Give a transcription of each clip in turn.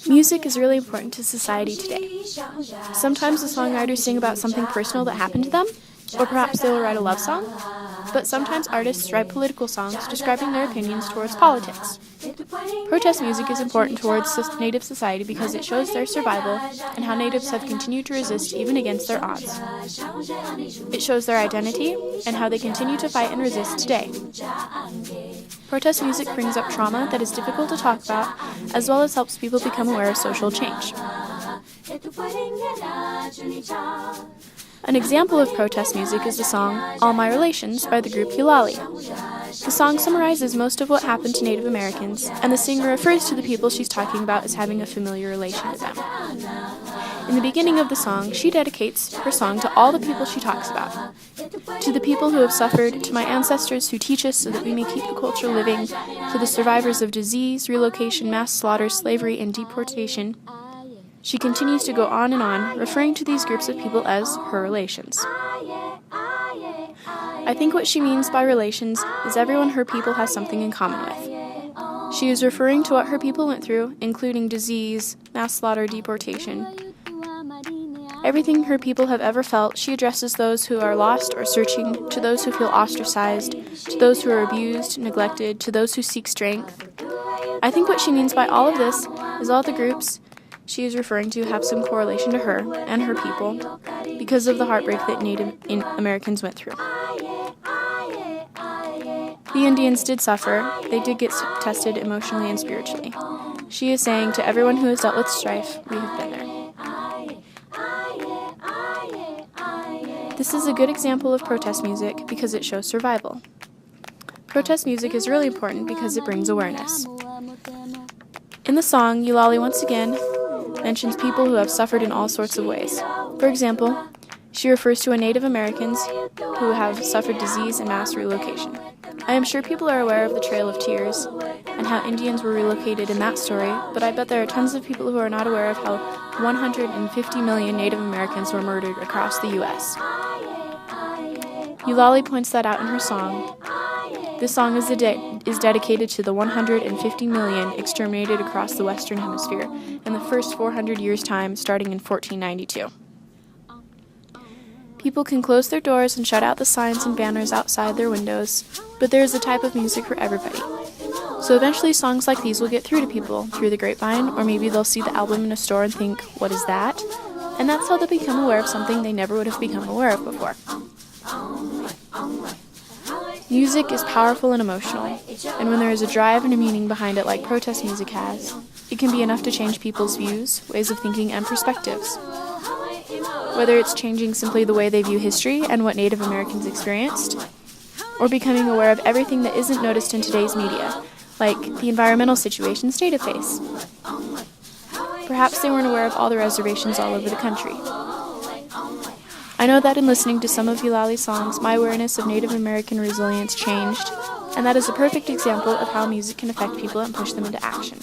Music is really important to society today. Sometimes the songwriters sing about something personal that happened to them, or perhaps they will write a love song, but sometimes artists write political songs describing their opinions towards politics. Protest music is important towards Native society because it shows their survival and how Natives have continued to resist even against their odds. It shows their identity and how they continue to fight and resist today. Protest music brings up trauma that is difficult to talk about, as well as helps people become aware of social change. An example of protest music is the song All My Relations by the group Eulali. The song summarizes most of what happened to Native Americans, and the singer refers to the people she's talking about as having a familiar relation to them. In the beginning of the song, she dedicates her song to all the people she talks about. To the people who have suffered, to my ancestors who teach us so that we may keep the culture living, to the survivors of disease, relocation, mass slaughter, slavery, and deportation. She continues to go on and on, referring to these groups of people as her relations. I think what she means by relations is everyone her people has something in common with. She is referring to what her people went through, including disease, mass slaughter, deportation. Everything her people have ever felt, she addresses those who are lost or searching, to those who feel ostracized, to those who are abused, neglected, to those who seek strength. I think what she means by all of this is all the groups she is referring to have some correlation to her and her people because of the heartbreak that Native Americans went through. The Indians did suffer. They did get tested emotionally and spiritually. She is saying to everyone who has dealt with strife, we have been there. This is a good example of protest music because it shows survival. Protest music is really important because it brings awareness. In the song, Eulali once again mentions people who have suffered in all sorts of ways. For example, she refers to Native Americans who have suffered disease and mass relocation. I am sure people are aware of the Trail of Tears and how Indians were relocated in that story, but I bet there are tons of people who are not aware of how 150 million Native Americans were murdered across the U.S. Eulali points that out in her song. This song is dedicated to the 150 million exterminated across the Western Hemisphere in the first 400 years' time, starting in 1492. People can close their doors and shut out the signs and banners outside their windows, but there is a type of music for everybody. So eventually songs like these will get through to people through the grapevine, or maybe they'll see the album in a store and think, what is that? And that's how they become aware of something they never would have become aware of before. Music is powerful and emotional, and when there is a drive and a meaning behind it like protest music has, it can be enough to change people's views, ways of thinking, and perspectives. Whether it's changing simply the way they view history and what Native Americans experienced, or becoming aware of everything that isn't noticed in today's media, like the environmental situations Native face. Perhaps they weren't aware of all the reservations all over the country. I know that in listening to some of Eulali's songs, my awareness of Native American resilience changed, and that is a perfect example of how music can affect people and push them into action.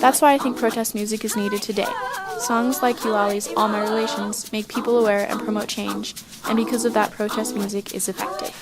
That's why I think protest music is needed today. Songs like Eulali's All My Relations make people aware and promote change, and because of that, protest music is effective.